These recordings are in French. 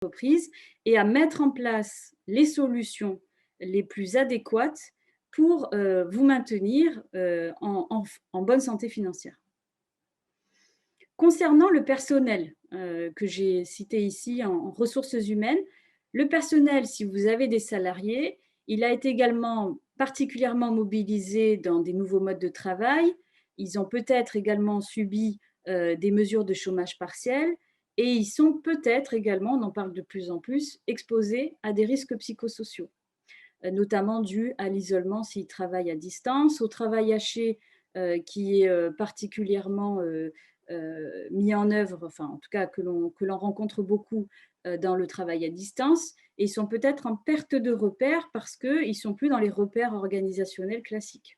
entreprise et à mettre en place les solutions les plus adéquates pour vous maintenir en bonne santé financière. Concernant le personnel que j'ai cité ici en ressources humaines, le personnel, si vous avez des salariés, il a été également particulièrement mobilisé dans des nouveaux modes de travail. Ils ont peut-être également subi des mesures de chômage partiel et ils sont peut-être également, on en parle de plus en plus, exposés à des risques psychosociaux, notamment dus à l'isolement s'ils travaillent à distance, au travail haché qui est particulièrement mis en œuvre, enfin en tout cas que l'on rencontre beaucoup dans le travail à distance, et ils sont peut-être en perte de repères parce qu'ils ne sont plus dans les repères organisationnels classiques.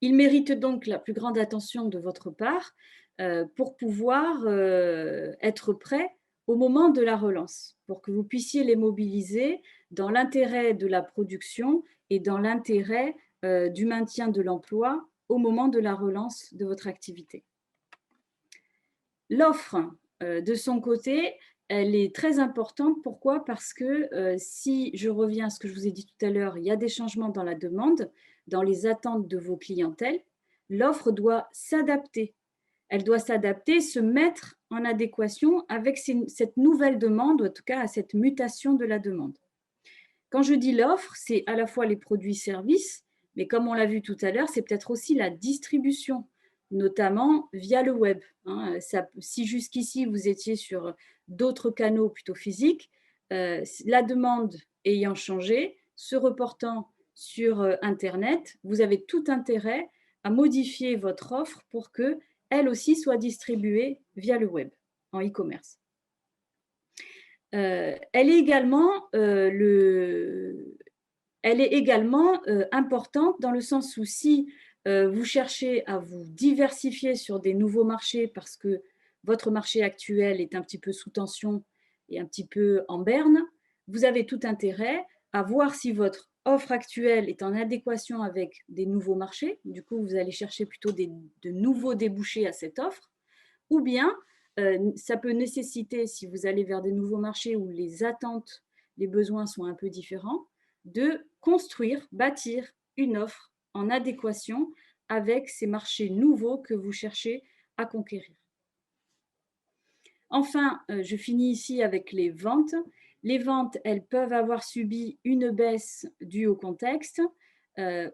Ils méritent donc la plus grande attention de votre part pour pouvoir être prêts au moment de la relance, pour que vous puissiez les mobiliser dans l'intérêt de la production et dans l'intérêt du maintien de l'emploi au moment de la relance de votre activité. L'offre, de son côté, elle est très importante. Pourquoi? Parce que si je reviens à ce que je vous ai dit tout à l'heure, il y a des changements dans la demande, dans les attentes de vos clientèles. L'offre doit s'adapter. Elle doit s'adapter, se mettre en adéquation avec cette nouvelle demande, ou en tout cas à cette mutation de la demande. Quand je dis l'offre, c'est à la fois les produits-services, mais comme on l'a vu tout à l'heure, c'est peut-être aussi la distribution, notamment via le web. Si jusqu'ici vous étiez sur d'autres canaux plutôt physiques, la demande ayant changé, se reportant sur Internet, vous avez tout intérêt à modifier votre offre pour qu'elle aussi soit distribuée via le web, en e-commerce. Elle est également importante dans le sens où si vous cherchez à vous diversifier sur des nouveaux marchés parce que votre marché actuel est un petit peu sous tension et un petit peu en berne, vous avez tout intérêt à voir si votre offre actuelle est en adéquation avec des nouveaux marchés. Du coup, vous allez chercher plutôt de nouveaux débouchés à cette offre, ou bien ça peut nécessiter, si vous allez vers des nouveaux marchés où les attentes, les besoins sont un peu différents, de construire, bâtir une offre en adéquation avec ces marchés nouveaux que vous cherchez à conquérir. Enfin, je finis ici avec les ventes. Les ventes, elles peuvent avoir subi une baisse due au contexte,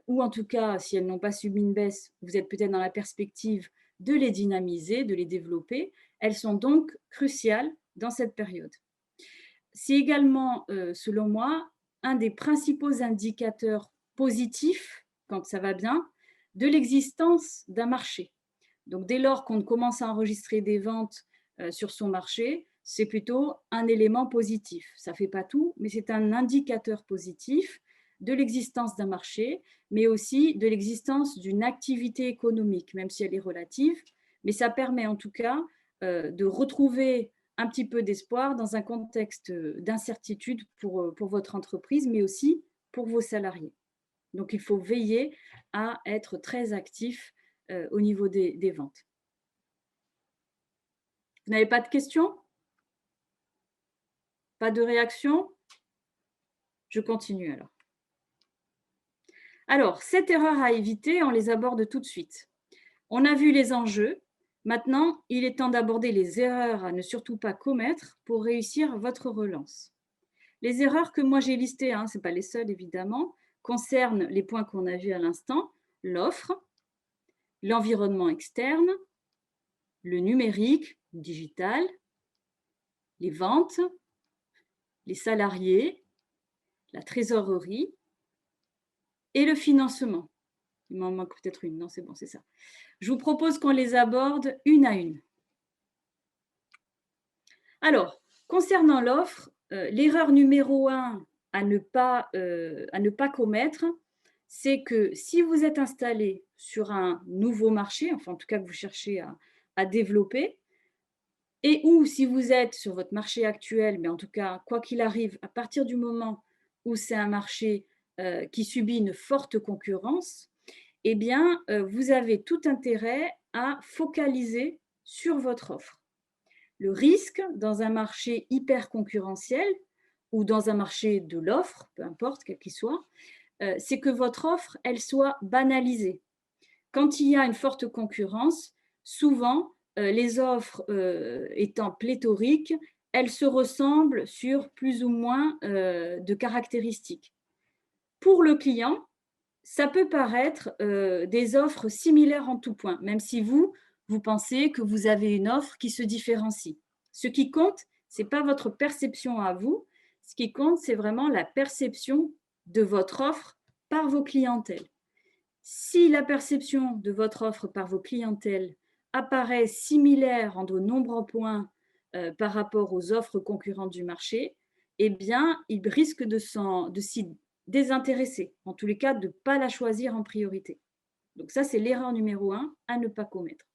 ou en tout cas, si elles n'ont pas subi une baisse, vous êtes peut-être dans la perspective de les dynamiser, de les développer. Elles sont donc cruciales dans cette période. C'est également, selon moi, un des principaux indicateurs positifs, quand ça va bien, de l'existence d'un marché. Donc, dès lors qu'on commence à enregistrer des ventes sur son marché, c'est plutôt un élément positif. Ça ne fait pas tout, mais c'est un indicateur positif de l'existence d'un marché, mais aussi de l'existence d'une activité économique, même si elle est relative. Mais ça permet en tout cas de retrouver un petit peu d'espoir dans un contexte d'incertitude pour votre entreprise, mais aussi pour vos salariés. Donc, il faut veiller à être très actif au niveau des ventes. Vous n'avez pas de questions? Pas de réaction? Je continue alors. Alors, cette erreur à éviter, on les aborde tout de suite. On a vu les enjeux. Maintenant, il est temps d'aborder les erreurs à ne surtout pas commettre pour réussir votre relance. Les erreurs que moi j'ai listées, ce n'est pas les seules évidemment, concernent les points qu'on a vus à l'instant, l'offre, l'environnement externe, le numérique, digital, les ventes, les salariés, la trésorerie et le financement. Il m'en manque peut-être une, non c'est bon, c'est ça. Je vous propose qu'on les aborde une à une. Alors, concernant l'offre, l'erreur numéro 1 à ne pas commettre, c'est que si vous êtes installé sur un nouveau marché, enfin en tout cas que vous cherchez à développer, et ou si vous êtes sur votre marché actuel, mais en tout cas, quoi qu'il arrive, à partir du moment où c'est un marché qui subit une forte concurrence, eh bien, vous avez tout intérêt à focaliser sur votre offre. Le risque dans un marché hyper concurrentiel ou dans un marché de l'offre, peu importe quel qu'il soit, c'est que votre offre, elle soit banalisée. Quand il y a une forte concurrence, souvent, les offres étant pléthoriques, elles se ressemblent sur plus ou moins de caractéristiques. Pour le client, ça peut paraître des offres similaires en tout point, même si vous pensez que vous avez une offre qui se différencie. Ce qui compte, ce n'est pas votre perception à vous, ce qui compte, c'est vraiment la perception de votre offre par vos clientèles. Si la perception de votre offre par vos clientèles apparaît similaire en de nombreux points par rapport aux offres concurrentes du marché, eh bien, il risque de s'y désintéresser, en tous les cas de ne pas la choisir en priorité. Donc ça, c'est l'erreur numéro 1 à ne pas commettre.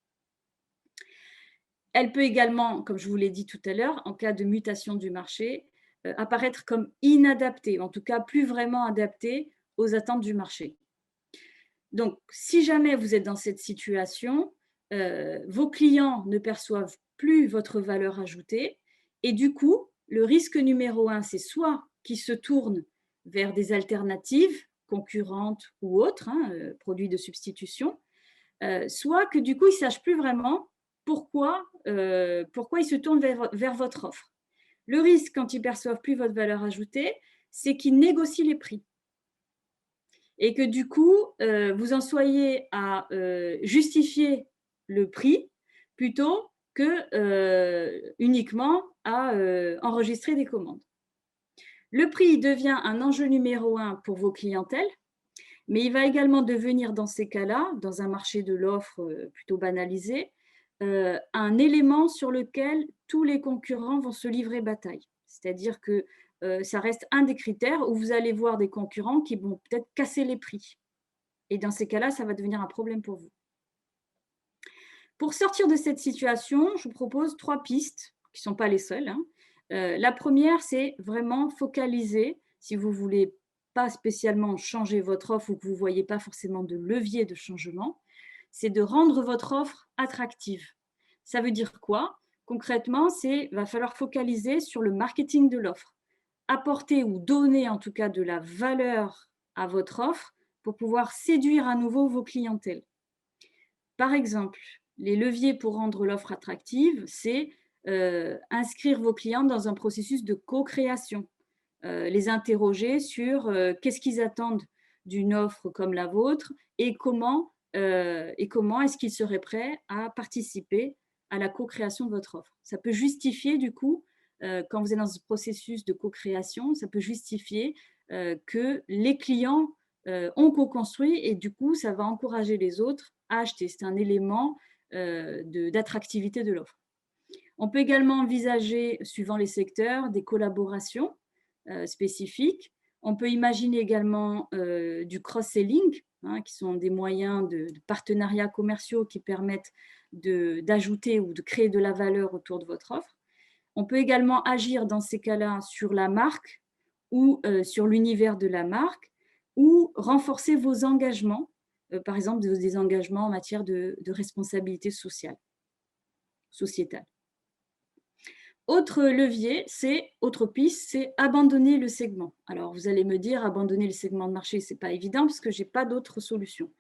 Elle peut également, comme je vous l'ai dit tout à l'heure, en cas de mutation du marché, apparaître comme inadaptée, en tout cas plus vraiment adaptée aux attentes du marché. Donc, si jamais vous êtes dans cette situation, vos clients ne perçoivent plus votre valeur ajoutée et du coup, le risque numéro 1, c'est soit qu'ils se tournent vers des alternatives concurrentes ou autres, produits de substitution, soit que du coup, ils ne sachent plus vraiment pourquoi ils se tournent vers votre offre. Le risque, quand ils ne perçoivent plus votre valeur ajoutée, c'est qu'ils négocient les prix et que du coup, vous en soyez à justifier le prix plutôt que uniquement à enregistrer des commandes. Le prix devient un enjeu numéro 1 pour vos clientèles, mais il va également devenir dans ces cas-là, dans un marché de l'offre plutôt banalisé, un élément sur lequel tous les concurrents vont se livrer bataille. C'est-à-dire que ça reste un des critères où vous allez voir des concurrents qui vont peut-être casser les prix. Et dans ces cas-là, ça va devenir un problème pour vous. Pour sortir de cette situation, je vous propose 3 pistes, qui ne sont pas les seules. La première, c'est vraiment focaliser, si vous ne voulez pas spécialement changer votre offre ou que vous ne voyez pas forcément de levier de changement, c'est de rendre votre offre attractive. Ça veut dire quoi? Concrètement, va falloir focaliser sur le marketing de l'offre. Apporter ou donner en tout cas de la valeur à votre offre pour pouvoir séduire à nouveau vos clientèles. Par exemple, les leviers pour rendre l'offre attractive, c'est inscrire vos clients dans un processus de co-création, les interroger sur qu'est-ce qu'ils attendent d'une offre comme la vôtre et comment est-ce qu'ils seraient prêts à participer à la co-création de votre offre. Ça peut justifier du coup, quand vous êtes dans ce processus de co-création, ça peut justifier que les clients ont co-construit et du coup, ça va encourager les autres à acheter. C'est un élément d'attractivité de l'offre. On peut également envisager, suivant les secteurs, des collaborations spécifiques. On peut imaginer également du cross-selling, qui sont des moyens de partenariats commerciaux qui permettent d'ajouter ou de créer de la valeur autour de votre offre. On peut également agir dans ces cas-là sur la marque ou sur l'univers de la marque ou renforcer vos engagements, par exemple des engagements en matière de responsabilité sociétale. Autre levier, autre piste, c'est abandonner le segment. Alors, vous allez me dire, abandonner le segment de marché, ce n'est pas évident parce que je n'ai pas d'autre solution.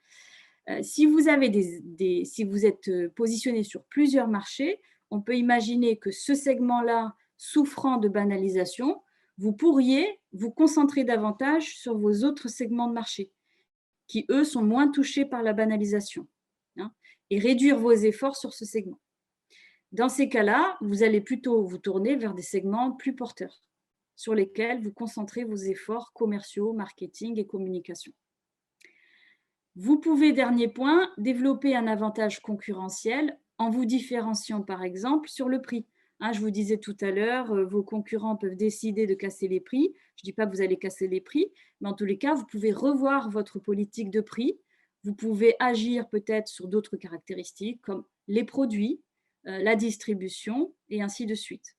Si vous êtes positionné sur plusieurs marchés, on peut imaginer que ce segment-là, souffrant de banalisation, vous pourriez vous concentrer davantage sur vos autres segments de marché qui, eux, sont moins touchés par la banalisation et réduire vos efforts sur ce segment. Dans ces cas-là, vous allez plutôt vous tourner vers des segments plus porteurs sur lesquels vous concentrez vos efforts commerciaux, marketing et communication. Vous pouvez, dernier point, développer un avantage concurrentiel en vous différenciant par exemple sur le prix. Je vous disais tout à l'heure, vos concurrents peuvent décider de casser les prix. Je ne dis pas que vous allez casser les prix, mais en tous les cas, vous pouvez revoir votre politique de prix. Vous pouvez agir peut-être sur d'autres caractéristiques comme les produits, la distribution et ainsi de suite.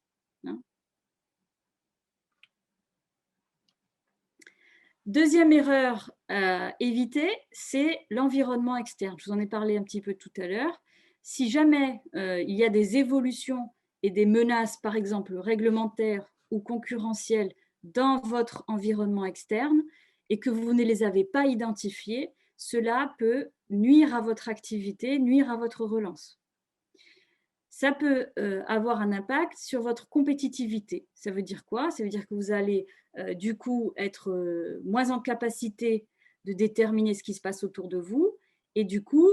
Deuxième erreur à éviter, c'est l'environnement externe. Je vous en ai parlé un petit peu tout à l'heure. Si jamais il y a des évolutions et des menaces, par exemple réglementaires ou concurrentielles, dans votre environnement externe et que vous ne les avez pas identifiées, cela peut nuire à votre activité, nuire à votre relance. Ça peut avoir un impact sur votre compétitivité. Ça veut dire quoi? Ça veut dire que vous allez du coup être moins en capacité de déterminer ce qui se passe autour de vous et du coup,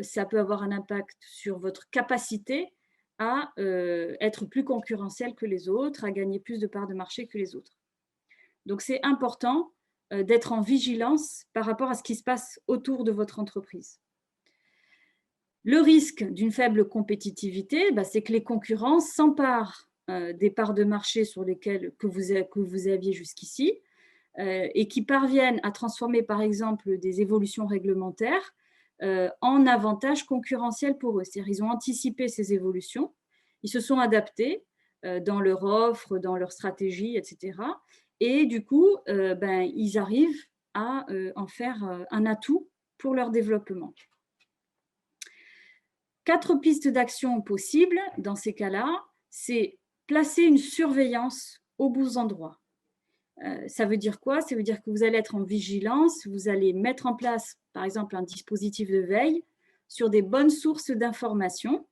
ça peut avoir un impact sur votre capacité à être plus concurrentiel que les autres, à gagner plus de parts de marché que les autres. Donc c'est important d'être en vigilance par rapport à ce qui se passe autour de votre entreprise. Le risque d'une faible compétitivité, c'est que les concurrents s'emparent des parts de marché sur lesquelles que vous aviez jusqu'ici et qui parviennent à transformer par exemple des évolutions réglementaires en avantages concurrentiels pour eux. C'est-à-dire qu'ils ont anticipé ces évolutions, ils se sont adaptés dans leur offre, dans leur stratégie, etc. Et du coup, ils arrivent à en faire un atout pour leur développement. 4 pistes d'action possibles dans ces cas-là, c'est placer une surveillance aux bons endroits. Ça veut dire quoi? Ça veut dire que vous allez être en vigilance, vous allez mettre en place, par exemple, un dispositif de veille sur des bonnes sources d'informations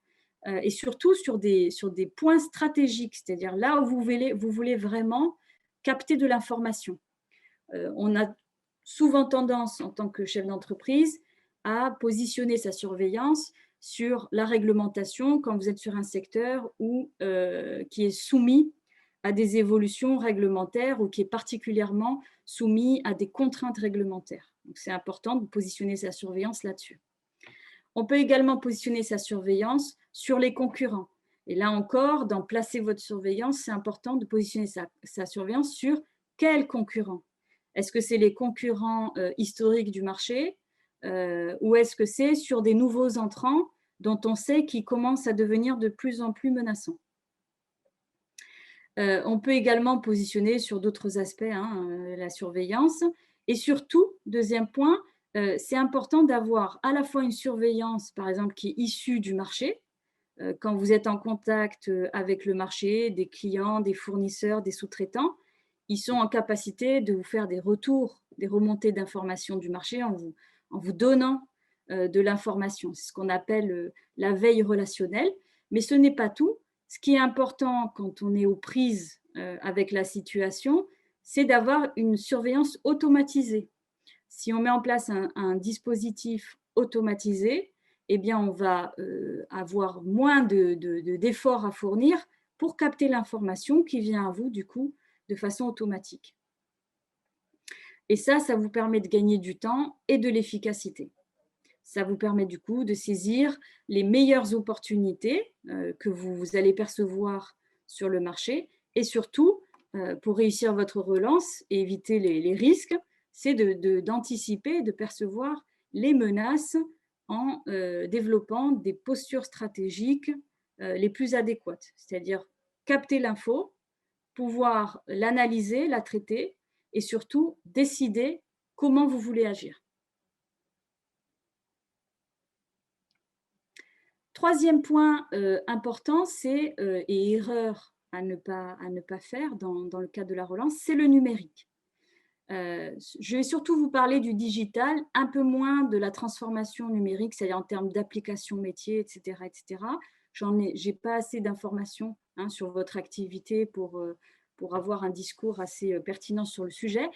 et surtout sur des points stratégiques, c'est-à-dire là où vous voulez vraiment capter de l'information. On a souvent tendance, en tant que chef d'entreprise, à positionner sa surveillance sur la réglementation quand vous êtes sur un secteur qui est soumis à des évolutions réglementaires ou qui est particulièrement soumis à des contraintes réglementaires. Donc, c'est important de positionner sa surveillance là-dessus. On peut également positionner sa surveillance sur les concurrents. Et là encore, dans placer votre surveillance, c'est important de positionner sa surveillance sur quels concurrents. Est-ce que c'est les concurrents historiques du marché ou est-ce que c'est sur des nouveaux entrants dont on sait qu'ils commencent à devenir de plus en plus menaçants? On peut également positionner sur d'autres aspects la surveillance. Et surtout, deuxième point, c'est important d'avoir à la fois une surveillance, par exemple, qui est issue du marché. Quand vous êtes en contact avec le marché, des clients, des fournisseurs, des sous-traitants, ils sont en capacité de vous faire des retours, des remontées d'informations du marché en vous donnant de l'information. C'est ce qu'on appelle la veille relationnelle. Mais ce n'est pas tout. Ce qui est important quand on est aux prises avec la situation, c'est d'avoir une surveillance automatisée. Si on met en place un dispositif automatisé, eh bien, on va avoir moins d'efforts à fournir pour capter l'information qui vient à vous, du coup, de façon automatique. Et ça vous permet de gagner du temps et de l'efficacité. Ça vous permet du coup de saisir les meilleures opportunités que vous allez percevoir sur le marché et surtout, pour réussir votre relance et éviter les risques, c'est d'anticiper, de percevoir les menaces en développant des postures stratégiques les plus adéquates, c'est-à-dire capter l'info, pouvoir l'analyser, la traiter et surtout décider comment vous voulez agir. Troisième point important, c'est, et erreur à ne pas faire dans le cadre de la relance, c'est le numérique. Je vais surtout vous parler du digital, un peu moins de la transformation numérique, c'est-à-dire en termes d'application métier, etc. etc. J'ai pas assez d'informations sur votre activité pour avoir un discours assez pertinent sur le sujet.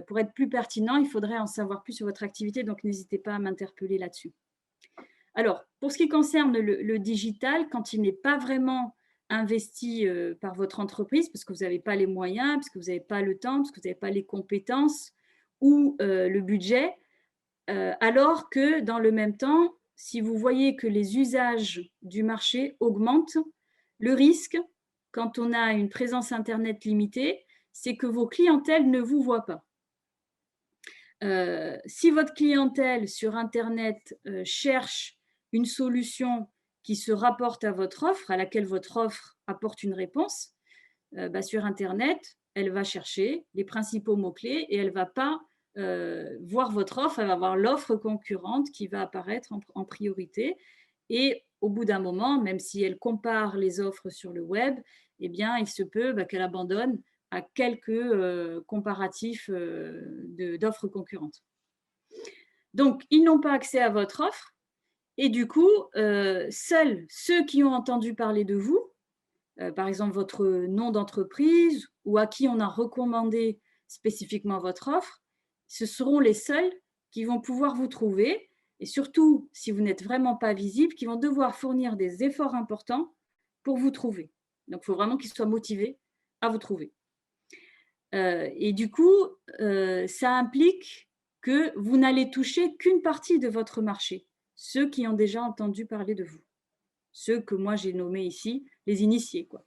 Pour être plus pertinent, il faudrait en savoir plus sur votre activité, donc n'hésitez pas à m'interpeller là-dessus. Alors, pour ce qui concerne le digital, quand il n'est pas vraiment investi par votre entreprise, parce que vous n'avez pas les moyens, parce que vous n'avez pas le temps, parce que vous n'avez pas les compétences ou le budget, alors que dans le même temps, si vous voyez que les usages du marché augmentent, le risque, quand on a une présence Internet limitée, c'est que vos clientèles ne vous voient pas. Si votre clientèle sur Internet cherche une solution qui se rapporte à votre offre, à laquelle votre offre apporte une réponse, sur Internet, elle va chercher les principaux mots-clés et elle ne va pas voir votre offre, elle va voir l'offre concurrente qui va apparaître en priorité. Et au bout d'un moment, même si elle compare les offres sur le web, eh bien, il se peut qu'elle abandonne à quelques comparatifs d'offres concurrentes. Donc, ils n'ont pas accès à votre offre et du coup, seuls ceux qui ont entendu parler de vous, par exemple votre nom d'entreprise ou à qui on a recommandé spécifiquement votre offre, ce seront les seuls qui vont pouvoir vous trouver et surtout, si vous n'êtes vraiment pas visible, qui vont devoir fournir des efforts importants pour vous trouver. Donc, il faut vraiment qu'ils soient motivés à vous trouver. Et du coup, ça implique que vous n'allez toucher qu'une partie de votre marché, ceux qui ont déjà entendu parler de vous, ceux que moi j'ai nommés ici les initiés, quoi.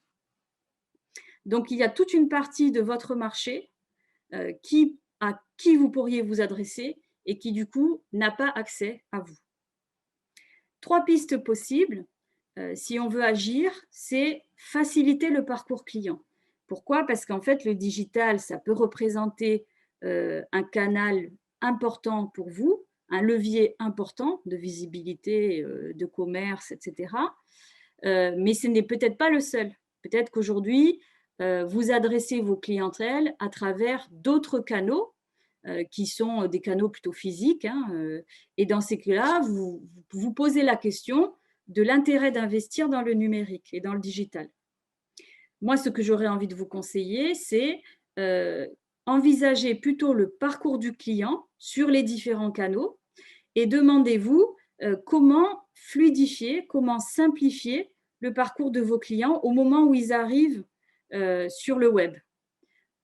Donc, il y a toute une partie de votre marché à qui vous pourriez vous adresser et qui, du coup, n'a pas accès à vous. 3 pistes possibles, si on veut agir, c'est faciliter le parcours client. Pourquoi? Parce qu'en fait, le digital, ça peut représenter un canal important pour vous, un levier important de visibilité, de commerce, etc. Mais ce n'est peut-être pas le seul. Peut-être qu'aujourd'hui, vous adressez vos clientèles à travers d'autres canaux qui sont des canaux plutôt physiques. Et dans ces cas-là, vous vous posez la question de l'intérêt d'investir dans le numérique et dans le digital. Moi, ce que j'aurais envie de vous conseiller, c'est envisager plutôt le parcours du client sur les différents canaux et demandez-vous comment fluidifier, comment simplifier le parcours de vos clients au moment où ils arrivent sur le web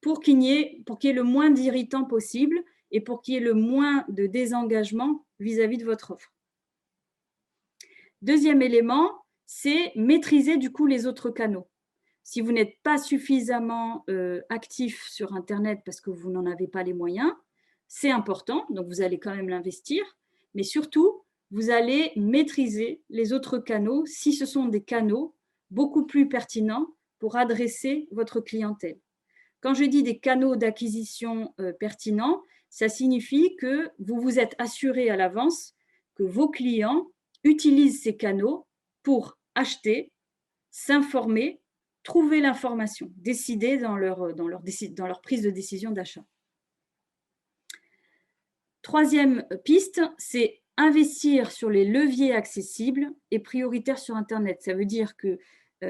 pour qu'il y ait le moins d'irritants possible et pour qu'il y ait le moins de désengagement vis-à-vis de votre offre. Deuxième élément, c'est maîtriser du coup les autres canaux. Si vous n'êtes pas suffisamment actif sur Internet parce que vous n'en avez pas les moyens, c'est important, donc vous allez quand même l'investir, mais surtout, vous allez maîtriser les autres canaux si ce sont des canaux beaucoup plus pertinents pour adresser votre clientèle. Quand je dis des canaux d'acquisition pertinents, ça signifie que vous vous êtes assuré à l'avance que vos clients utilisent ces canaux pour acheter, s'informer, trouver l'information, décider dans leur prise de décision d'achat. Troisième piste, c'est investir sur les leviers accessibles et prioritaires sur Internet. Ça veut dire que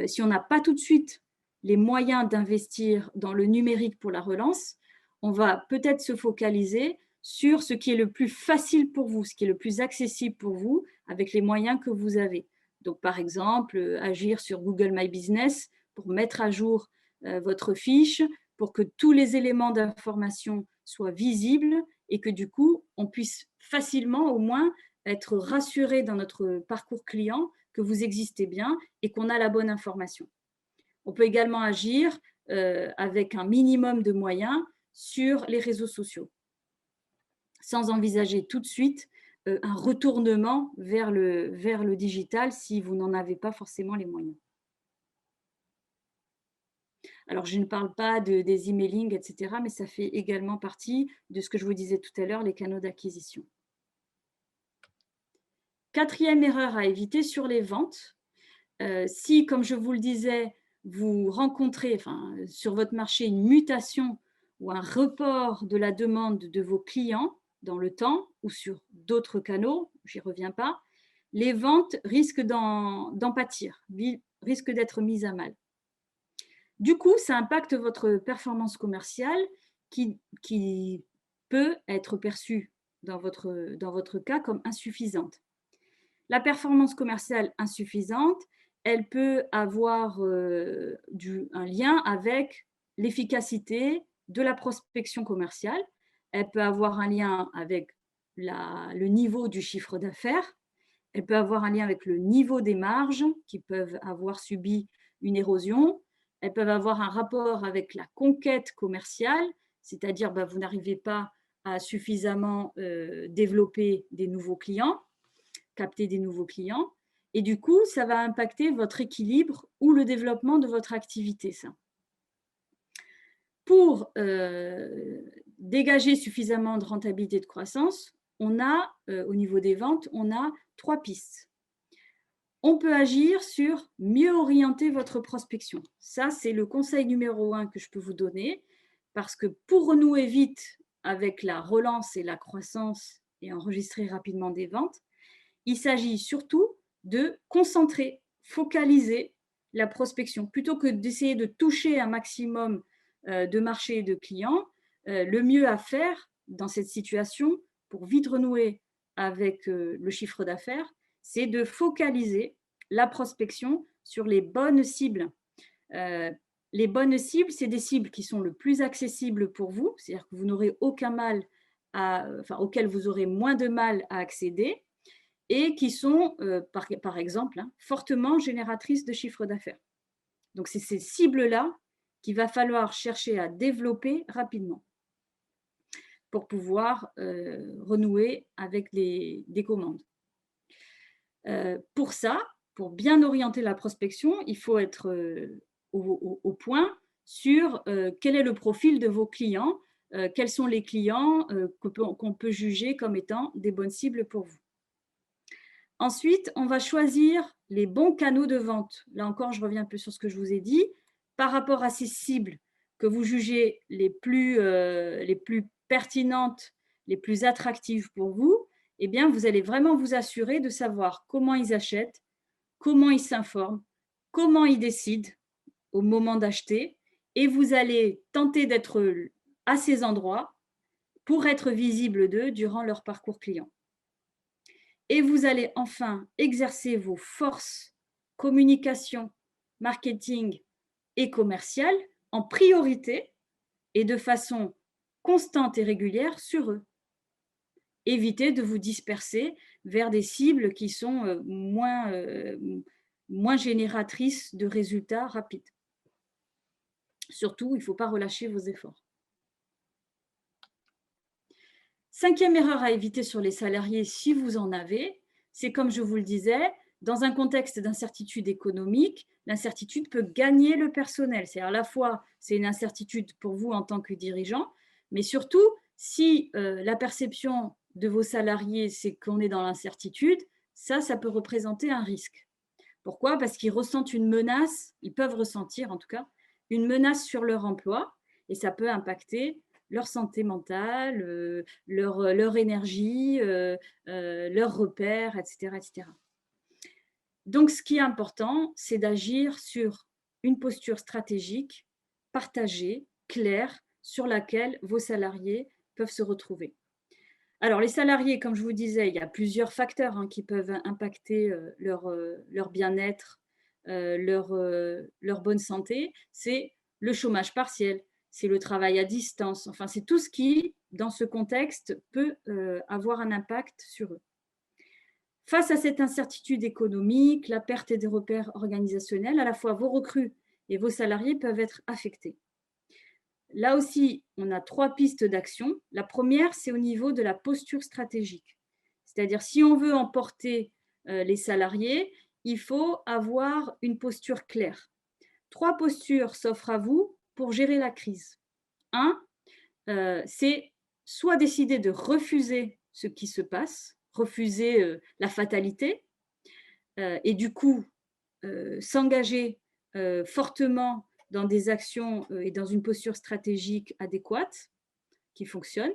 si on n'a pas tout de suite les moyens d'investir dans le numérique pour la relance, on va peut-être se focaliser sur ce qui est le plus facile pour vous, ce qui est le plus accessible pour vous avec les moyens que vous avez. Donc, par exemple, agir sur Google My Business pour mettre à jour votre fiche, pour que tous les éléments d'information soient visibles et que du coup, on puisse facilement au moins être rassuré dans notre parcours client que vous existez bien et qu'on a la bonne information. On peut également agir avec un minimum de moyens sur les réseaux sociaux, sans envisager tout de suite un retournement vers le digital si vous n'en avez pas forcément les moyens. Alors, je ne parle pas des emailing, etc., mais ça fait également partie de ce que je vous disais tout à l'heure, les canaux d'acquisition. Quatrième erreur à éviter sur les ventes, si, comme je vous le disais, vous rencontrez sur votre marché une mutation ou un report de la demande de vos clients dans le temps ou sur d'autres canaux, j'y reviens pas, les ventes risquent d'en pâtir, risquent d'être mises à mal. Du coup, ça impacte votre performance commerciale qui peut être perçue dans votre cas comme insuffisante. La performance commerciale insuffisante, elle peut avoir un lien avec l'efficacité de la prospection commerciale. Elle peut avoir un lien avec le niveau du chiffre d'affaires. Elle peut avoir un lien avec le niveau des marges qui peuvent avoir subi une érosion. Elles peuvent avoir un rapport avec la conquête commerciale, c'est-à-dire vous n'arrivez pas à suffisamment développer des nouveaux clients, capter des nouveaux clients. Et du coup, ça va impacter votre équilibre ou le développement de votre activité. Ça. Pour dégager suffisamment de rentabilité et de croissance, on a, au niveau des ventes, on a 3 pistes. On peut agir sur mieux orienter votre prospection. Ça, c'est le conseil numéro 1 que je peux vous donner, parce que pour renouer vite avec la relance et la croissance et enregistrer rapidement des ventes, il s'agit surtout de concentrer, focaliser la prospection. Plutôt que d'essayer de toucher un maximum de marchés et de clients, le mieux à faire dans cette situation pour vite renouer avec le chiffre d'affaires, c'est de focaliser la prospection sur les bonnes cibles. Les bonnes cibles, c'est des cibles qui sont le plus accessibles pour vous, c'est-à-dire que vous n'aurez aucun mal auxquelles vous aurez moins de mal à accéder et qui sont, par exemple, fortement génératrices de chiffre d'affaires. Donc, c'est ces cibles-là qu'il va falloir chercher à développer rapidement pour pouvoir renouer avec des commandes. Pour ça, pour bien orienter la prospection, il faut être au point sur quel est le profil de vos clients, quels sont les clients qu'on peut juger comme étant des bonnes cibles pour vous. Ensuite, on va choisir les bons canaux de vente. Là encore, je reviens un peu sur ce que je vous ai dit. Par rapport à ces cibles que vous jugez les plus pertinentes, les plus attractives pour vous, eh bien, vous allez vraiment vous assurer de savoir comment ils achètent, comment ils s'informent, comment ils décident au moment d'acheter, et vous allez tenter d'être à ces endroits pour être visible d'eux durant leur parcours client. Et vous allez enfin exercer vos forces communication, marketing et commerciale en priorité et de façon constante et régulière sur eux. Évitez de vous disperser vers des cibles qui sont moins génératrices de résultats rapides. Surtout, il ne faut pas relâcher vos efforts. 5e erreur à éviter sur les salariés, si vous en avez, c'est comme je vous le disais, dans un contexte d'incertitude économique, l'incertitude peut gagner le personnel. C'est à la fois, c'est une incertitude pour vous en tant que dirigeant, mais surtout, si la perception de vos salariés, c'est qu'on est dans l'incertitude, ça peut représenter un risque. Pourquoi? Parce qu'ils ressentent une menace, ils peuvent ressentir en tout cas, une menace sur leur emploi, et ça peut impacter leur santé mentale, leur énergie, leurs repères, etc., etc. Donc, ce qui est important, c'est d'agir sur une posture stratégique, partagée, claire, sur laquelle vos salariés peuvent se retrouver. Alors, les salariés, comme je vous disais, il y a plusieurs facteurs qui peuvent impacter leur bien-être, leur bonne santé. C'est le chômage partiel, c'est le travail à distance. Enfin, c'est tout ce qui, dans ce contexte, peut avoir un impact sur eux. Face à cette incertitude économique, la perte des repères organisationnels, à la fois vos recrues et vos salariés peuvent être affectés. Là aussi, on a 3 pistes d'action. La première, c'est au niveau de la posture stratégique. C'est-à-dire, si on veut emporter les salariés, il faut avoir une posture claire. 3 postures s'offrent à vous pour gérer la crise. 1, c'est soit décider de refuser ce qui se passe, refuser la fatalité, et du coup, s'engager fortement dans des actions et dans une posture stratégique adéquate qui fonctionne.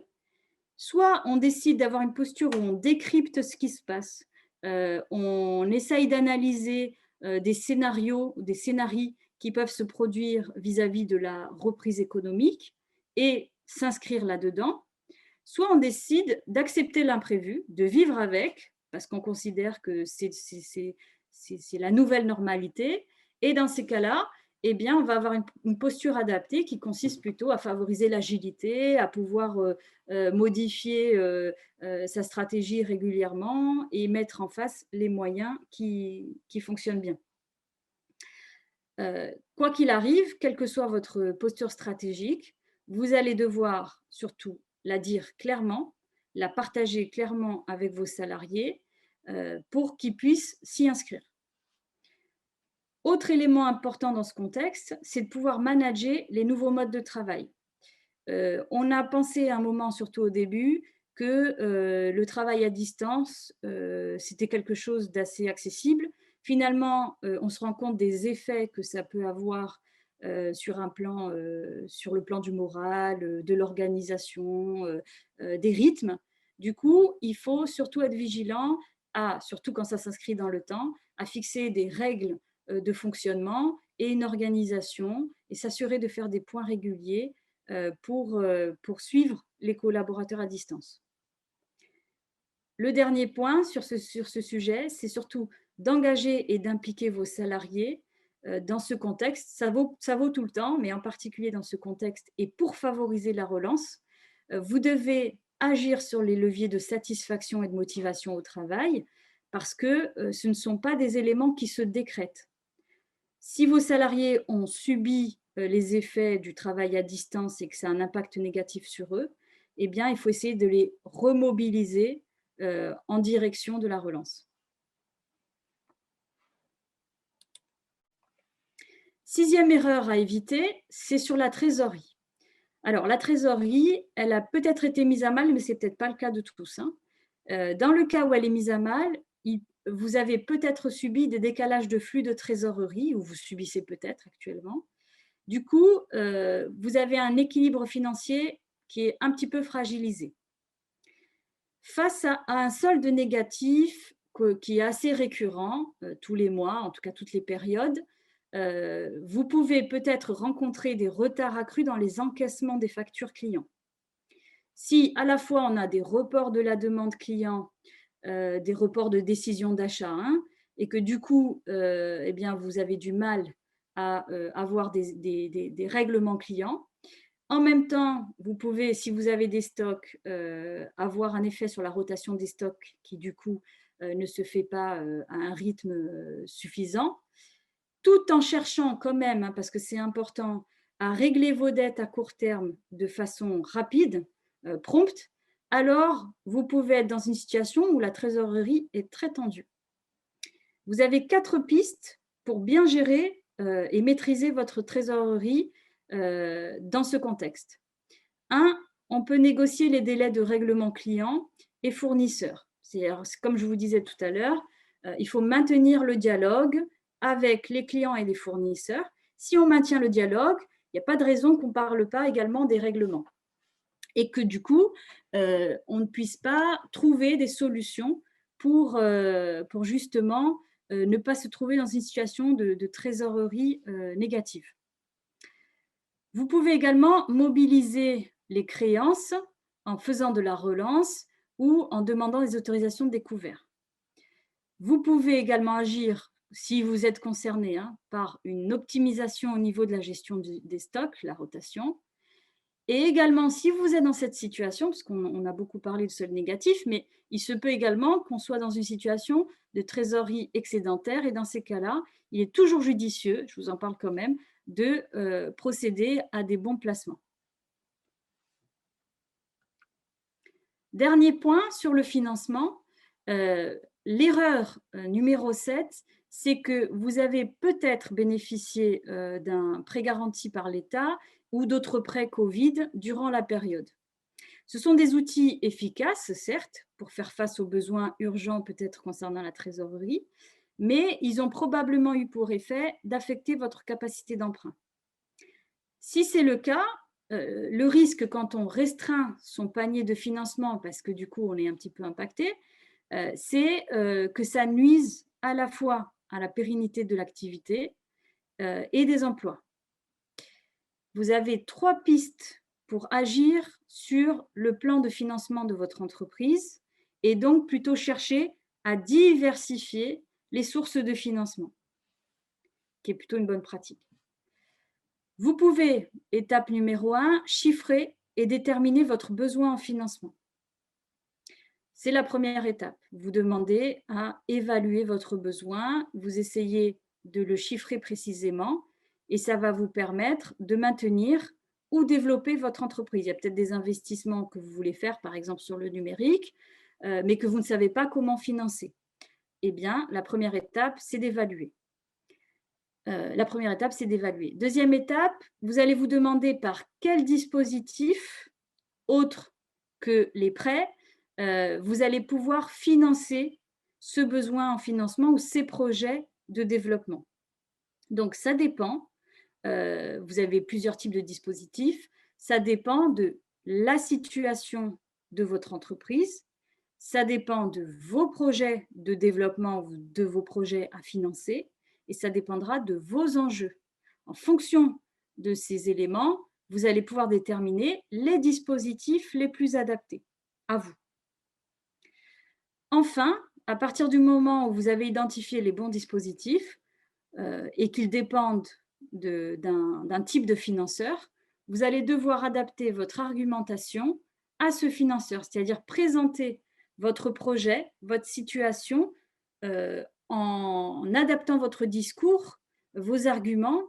Soit on décide d'avoir une posture où on décrypte ce qui se passe, on essaye d'analyser des scénarios, des scénarios qui peuvent se produire vis-à-vis de la reprise économique et s'inscrire là-dedans. Soit on décide d'accepter l'imprévu, de vivre avec, parce qu'on considère que c'est la nouvelle normalité. Et dans ces cas-là, eh bien, on va avoir une posture adaptée qui consiste plutôt à favoriser l'agilité, à pouvoir modifier sa stratégie régulièrement et mettre en face les moyens qui fonctionnent bien. Quoi qu'il arrive, quelle que soit votre posture stratégique, vous allez devoir surtout la dire clairement, la partager clairement avec vos salariés pour qu'ils puissent s'y inscrire. Autre élément important dans ce contexte, c'est de pouvoir manager les nouveaux modes de travail. On a pensé à un moment, surtout au début, que le travail à distance, c'était quelque chose d'assez accessible. finalement, on se rend compte des effets que ça peut avoir sur le plan du moral, de l'organisation, des rythmes. Du coup, il faut surtout être vigilant surtout quand ça s'inscrit dans le temps, à fixer des règles de fonctionnement et une organisation et s'assurer de faire des points réguliers pour suivre les collaborateurs à distance. Le dernier point sur ce sujet, c'est surtout d'engager et d'impliquer vos salariés dans ce contexte. Ça vaut tout le temps, mais en particulier dans ce contexte et pour favoriser la relance, vous devez agir sur les leviers de satisfaction et de motivation au travail parce que ce ne sont pas des éléments qui se décrètent. Si vos salariés ont subi les effets du travail à distance et que ça a un impact négatif sur eux, eh bien, il faut essayer de les remobiliser en direction de la relance. 6e erreur à éviter, c'est sur la trésorerie. Alors, la trésorerie, elle a peut-être été mise à mal, mais ce n'est peut-être pas le cas de tous, hein. Dans le cas où elle est mise à mal, vous avez peut-être subi des décalages de flux de trésorerie, ou vous subissez peut-être actuellement. Du coup, vous avez un équilibre financier qui est un petit peu fragilisé. Face à un solde négatif qui est assez récurrent tous les mois, en tout cas toutes les périodes, vous pouvez peut-être rencontrer des retards accrus dans les encaissements des factures clients. Si à la fois on a des reports de la demande client, des reports de décision d'achat, hein, et que du coup, eh bien, vous avez du mal à avoir des règlements clients. En même temps, vous pouvez, si vous avez des stocks, avoir un effet sur la rotation des stocks qui, du coup, ne se fait pas à un rythme suffisant, tout en cherchant quand même, hein, parce que c'est important, à régler vos dettes à court terme de façon rapide, prompte, alors vous pouvez être dans une situation où la trésorerie est très tendue. Vous avez 4 pistes pour bien gérer et maîtriser votre trésorerie dans ce contexte. 1, on peut négocier les délais de règlement client et fournisseurs. Comme je vous disais tout à l'heure, il faut maintenir le dialogue avec les clients et les fournisseurs. Si on maintient le dialogue, il n'y a pas de raison qu'on ne parle pas également des règlements et que du coup, on ne puisse pas trouver des solutions pour justement ne pas se trouver dans une situation de trésorerie négative. Vous pouvez également mobiliser les créances en faisant de la relance ou en demandant des autorisations de découvert. Vous pouvez également agir, si vous êtes concerné, hein, par une optimisation au niveau de la gestion des stocks, la rotation. Et également, si vous êtes dans cette situation, parce qu'on a beaucoup parlé de solde négatif, mais il se peut également qu'on soit dans une situation de trésorerie excédentaire. Et dans ces cas-là, il est toujours judicieux, je vous en parle quand même, de procéder à des bons placements. Dernier point sur le financement, l'erreur numéro 7, c'est que vous avez peut-être bénéficié d'un prêt garanti par l'État ou d'autres prêts Covid durant la période. Ce sont des outils efficaces, certes, pour faire face aux besoins urgents peut-être concernant la trésorerie, mais ils ont probablement eu pour effet d'affecter votre capacité d'emprunt. Si c'est le cas, le risque quand on restreint son panier de financement, parce que du coup on est un petit peu impacté, c'est que ça nuise à la fois à la pérennité de l'activité et des emplois. Vous avez 3 pistes pour agir sur le plan de financement de votre entreprise et donc plutôt chercher à diversifier les sources de financement, qui est plutôt une bonne pratique. Vous pouvez, étape numéro 1, chiffrer et déterminer votre besoin en financement. C'est la première étape. Vous demandez à évaluer votre besoin, vous essayez de le chiffrer précisément et ça va vous permettre de maintenir ou développer votre entreprise. Il y a peut-être des investissements que vous voulez faire, par exemple sur le numérique, mais que vous ne savez pas comment financer. Eh bien, la première étape, c'est d'évaluer. Deuxième étape, vous allez vous demander par quel dispositif, autre que les prêts, vous allez pouvoir financer ce besoin en financement ou ces projets de développement. Donc, ça dépend. Vous avez plusieurs types de dispositifs. Ça dépend de la situation de votre entreprise. Ça dépend de vos projets de développement ou de vos projets à financer. Et ça dépendra de vos enjeux. En fonction de ces éléments, vous allez pouvoir déterminer les dispositifs les plus adaptés à vous. Enfin, à partir du moment où vous avez identifié les bons dispositifs et qu'ils dépendent d'un type de financeur, vous allez devoir adapter votre argumentation à ce financeur, c'est-à-dire présenter votre projet, votre situation, en adaptant votre discours, vos arguments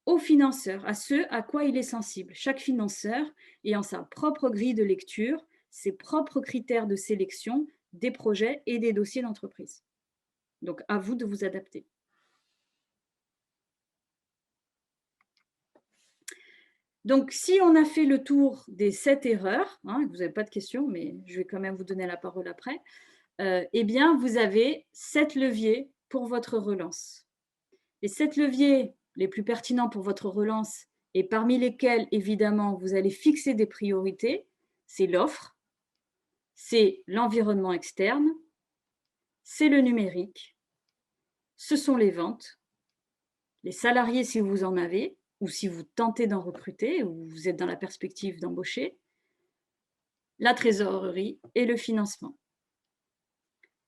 au financeur, à ce à quoi il est sensible. Chaque financeur ayant sa propre grille de lecture, ses propres critères de sélection des projets et des dossiers d'entreprise. Donc, à vous de vous adapter. Donc, si on a fait le tour des 7 erreurs, hein, vous n'avez pas de questions, mais je vais quand même vous donner la parole après, eh bien, vous avez 7 leviers pour votre relance. Les 7 leviers les plus pertinents pour votre relance et parmi lesquels, évidemment, vous allez fixer des priorités, c'est l'offre, c'est l'environnement externe, c'est le numérique, ce sont les ventes, les salariés si vous en avez, ou si vous tentez d'en recruter, ou vous êtes dans la perspective d'embaucher, la trésorerie et le financement.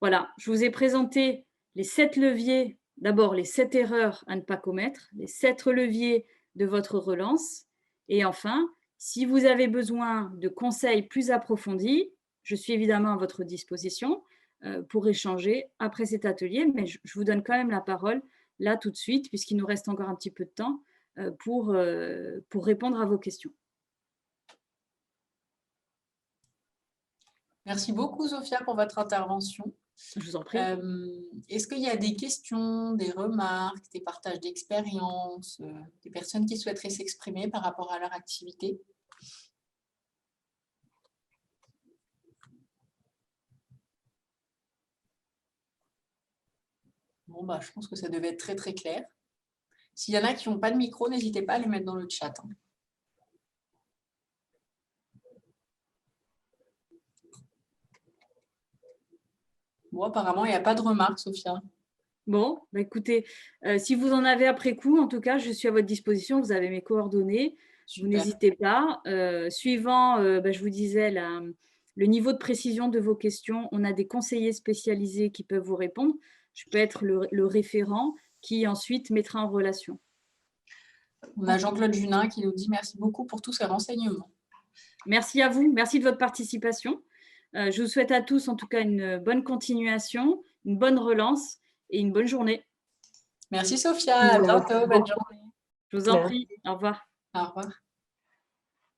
Voilà, je vous ai présenté les 7 leviers, d'abord les 7 erreurs à ne pas commettre, les 7 leviers de votre relance. Et enfin, si vous avez besoin de conseils plus approfondis, je suis évidemment à votre disposition pour échanger après cet atelier, mais je vous donne quand même la parole là tout de suite, puisqu'il nous reste encore un petit peu de temps pour répondre à vos questions. Merci beaucoup, Sophia, pour votre intervention. Je vous en prie. Est-ce qu'il y a des questions, des remarques, des partages d'expériences, des personnes qui souhaiteraient s'exprimer par rapport à leur activité? Bon, bah, je pense que ça devait être très, très clair. S'il y en a qui n'ont pas de micro, n'hésitez pas à les mettre dans le chat. Bon, apparemment, il n'y a pas de remarques, Sophia. Bon, bah écoutez, si vous en avez après coup, en tout cas, je suis à votre disposition. Vous avez mes coordonnées. Super. Vous n'hésitez pas. Suivant, je vous disais, le niveau de précision de vos questions, on a des conseillers spécialisés qui peuvent vous répondre. Je peux être le référent qui ensuite mettra en relation. On a Jean-Claude Junin qui nous dit merci beaucoup pour tous ces renseignements. Merci à vous. Merci de votre participation. Je vous souhaite à tous, en tout cas, une bonne continuation, une bonne relance et une bonne journée. Merci Sophia, à bientôt, bonne journée. Je vous en prie, au revoir. Au revoir.